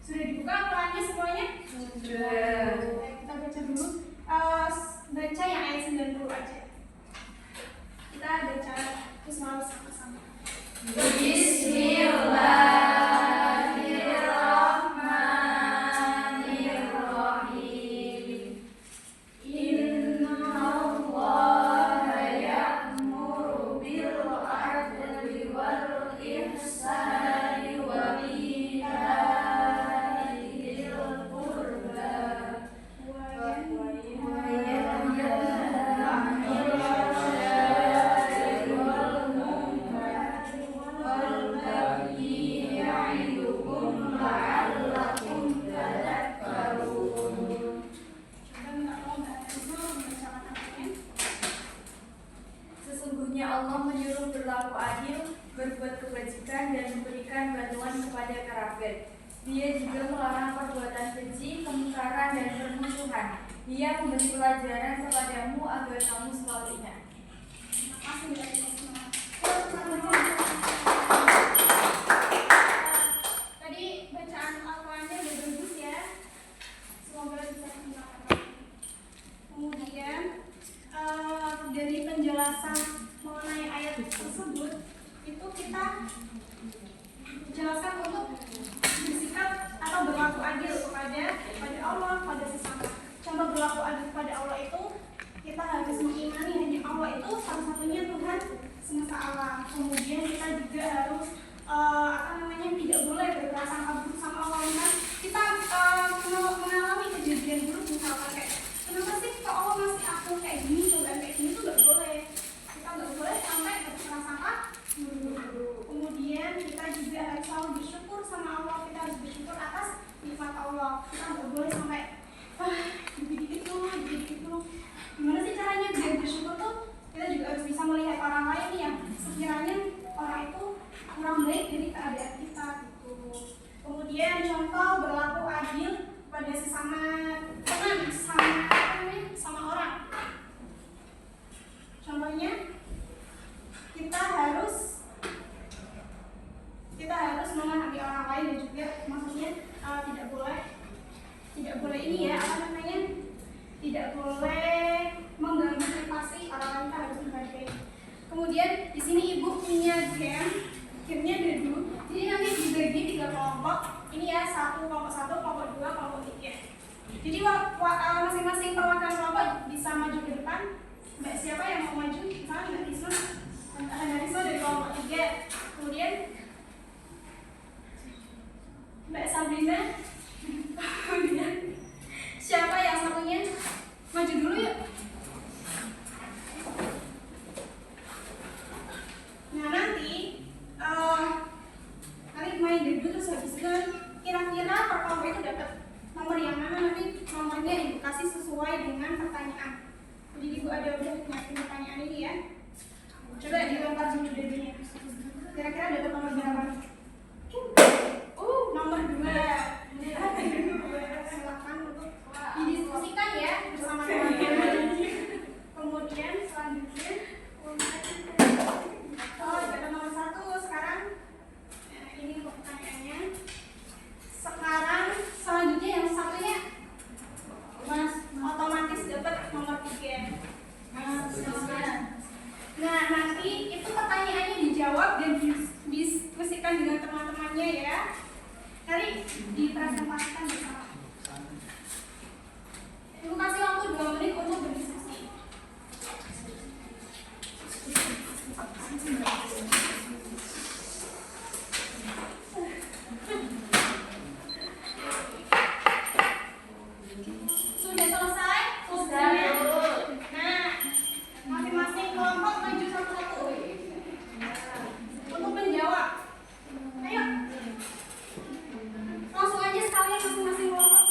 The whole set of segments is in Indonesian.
Sudah dibuka Al-Qurannya semuanya? Sudah. Kita baca baca dulu. Baca yang ayat 90 aja. Kita baca terus malu sama-sama. Bismillahirrahmanirrahim. Innallaha ya'muru bil 'adli wal ihsani wa ita'i dzil qurba wa yanha 'anil fahsya'i wal munkari wal baghi ya'idukum la'allakum tadhakkarun. Coba minta tolong Mbak Rizal membacakan ayatnya. Sesungguhnya Allah menyuruh berlaku adil, berbuat kebajikan, dan memberikan bantuan kepada kerabat. Dia juga melarang perbuatan keji, kemungkaran, dan permusuhan. Dia memberi pelajaran kepadamu agar kamu selalu ingat. Terima kasih Mbak Rizal. Tadi bacaan Al-Qurannya udah bagus ya. Semoga bisa digunakan. Kemudian dari penjelasan mengenai ayat tersebut itu kita jelaskan untuk bersikap atau berlaku adil kepada Allah, pada sesama. Contoh berlaku adil kepada Allah itu kita harus mengimani hanya Allah itu satu-satunya Tuhan semesta alam. Kemudian kita juga harus tidak boleh berprasangka buruk sama Allah. Kan kita mengalami kejadian buruk misalkan kayak kenapa sih kok Allah masih aku kayak gini cobaan kayak gini tuh nggak boleh. Kita nggak boleh sampai berprasangka buruk. Kemudian kita juga harus selalu bersyukur sama Allah. Kita harus bersyukur atas nikmat Allah. Kita nggak boleh sampai dikit-dikit tuh. Gimana sih caranya biar bersyukur tuh? Kita juga harus bisa melihat orang lain nih yang sekiranya orang itu kurang baik dari keadaan kita gitu. Kemudian contoh berlaku adil pada sesama teman, sama orang. Contohnya kita harus memahami orang lain dan juga maksudnya tidak boleh ini ya tidak boleh mengganggu privasi orang lain, kita harus menghargai. Kemudian di sini ibu punya gamenya ada 2, jadi nanti dibagi 3 kelompok. Ini ya kelompok 1, kelompok 2, kelompok 3. Jadi masing-masing perwakilan kelompok bisa maju ke depan. Mbak siapa yang mau maju? Misalnya Mbak Risma dari kelompok 3. Kemudian Mbak Sabrina. Kemudian siapa yang satunya? Maju dulu yuk. Nah nanti main debut terus habis itu kira-kira per kelompok itu dapat nomor yang mana, nanti nomornya ibu kasih sesuai dengan pertanyaan. Jadi ibu udah nyiapin pertanyaan ini ya. Coba dilempar dulu debutnya. Kira-kira dapat nomor berapa? Nomor 2. Silakan untuk didiskusikan ya bersama teman-teman. Kemudian selanjutnya ada nomor 1 sekarang. Ini untuk pertanyaannya. Sekarang selanjutnya yang satunya Mas otomatis dapat nomor 3. Nah nanti itu pertanyaannya dijawab dan didiskusikan dengan teman-temannya ya. Nanti dipresentasikan bersama. Ibu kasih waktu 2 menit untuk berdiskusi. Sudah selesai? Sudah. Nah, masing-masing kelompok maju satu-satu untuk menjawab. Ayo. Langsung aja sekalian masing-masing kelompok.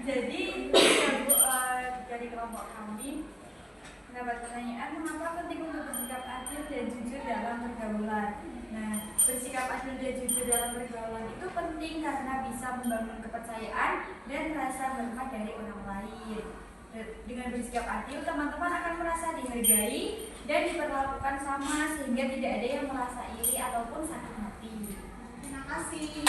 Jadi dari kelompok kami mendapat pertanyaan, mengapa penting untuk bersikap adil dan jujur dalam pergaulan. Nah, bersikap adil dan jujur dalam pergaulan itu penting karena bisa membangun kepercayaan dan rasa hormat dari orang lain. Dengan bersikap adil, teman-teman akan merasa dihargai dan diperlakukan sama sehingga tidak ada yang merasa iri ataupun sakit hati. Terima kasih.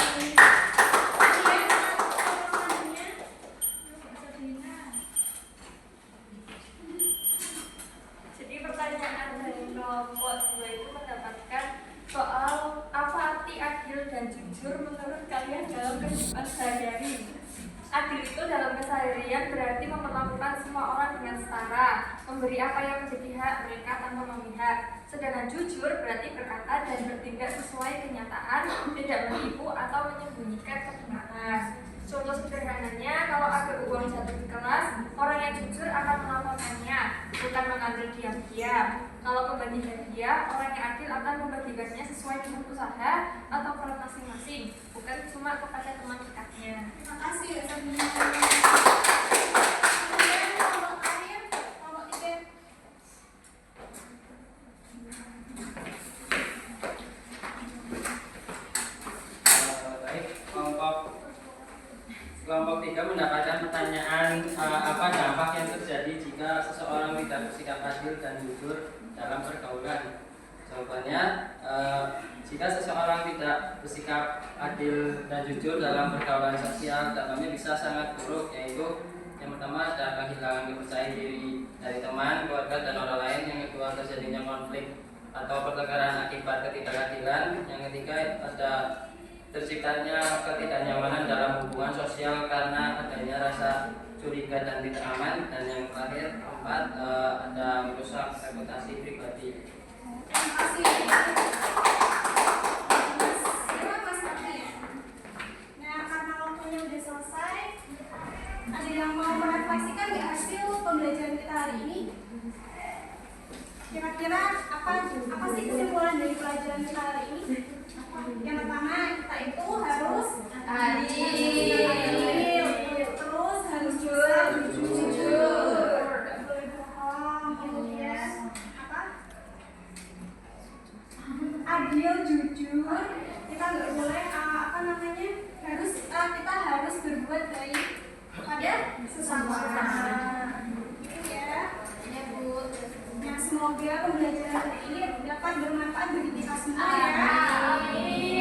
kehidupan sehari-hari. Adil itu dalam keseharian berarti memperlakukan semua orang dengan setara, memberi apa yang menjadi hak mereka tanpa memihak. Sedangkan jujur berarti berkata dan bertindak sesuai kenyataan, tidak menipu atau menyembunyikan kebenaran. Contoh sederhananya, kalau ada uang jatuh di kelas, orang yang jujur akan melaporkannya, bukan mengambil diam-diam. Kalau membagi hadiah, orang yang adil akan membagikannya sesuai dengan usaha atau peran masing-masing, bukan cuma kepada teman dekatnya. Terima kasih ya Sabina. Kemudian kelompok terakhir, kelompok 3. Baik, kelompok 3 mendapatkan pertanyaan apa dampak yang terjadi jika seseorang tidak bersikap adil dan jujur dalam pergaulan. Jawabannya, jika seseorang tidak bersikap adil dan jujur dalam pergaulan sosial, dampaknya bisa sangat buruk, yaitu yang pertama ada kehilangan kepercayaan diri dari teman, keluarga, dan orang lain. Yang kedua, terjadinya konflik atau pertengkaran akibat ketidakadilan. Yang ketiga, ada terciptanya ketidaknyamanan dalam hubungan sosial karena adanya rasa curiga dan tidak aman. Dan yang terakhir, keempat, ada merusak reputasi pribadi. Terima kasih. Mas Raffi. Nah, karena waktunya udah selesai, ada yang mau merefleksikan nggak hasil pembelajaran kita hari ini? Kira-kira apa sih kesimpulan dari pelajaran kita hari ini? Yang pertama, kita itu harus adil, terus harus jujur, nggak boleh bohong, kemudian apa? Adil, jujur, kita nggak boleh kita harus berbuat baik pada sesama. Gitu ya. Ya Bu. Nah, semoga pembelajaran hari ini dapat bermanfaat bagi kita semua ya. Amin.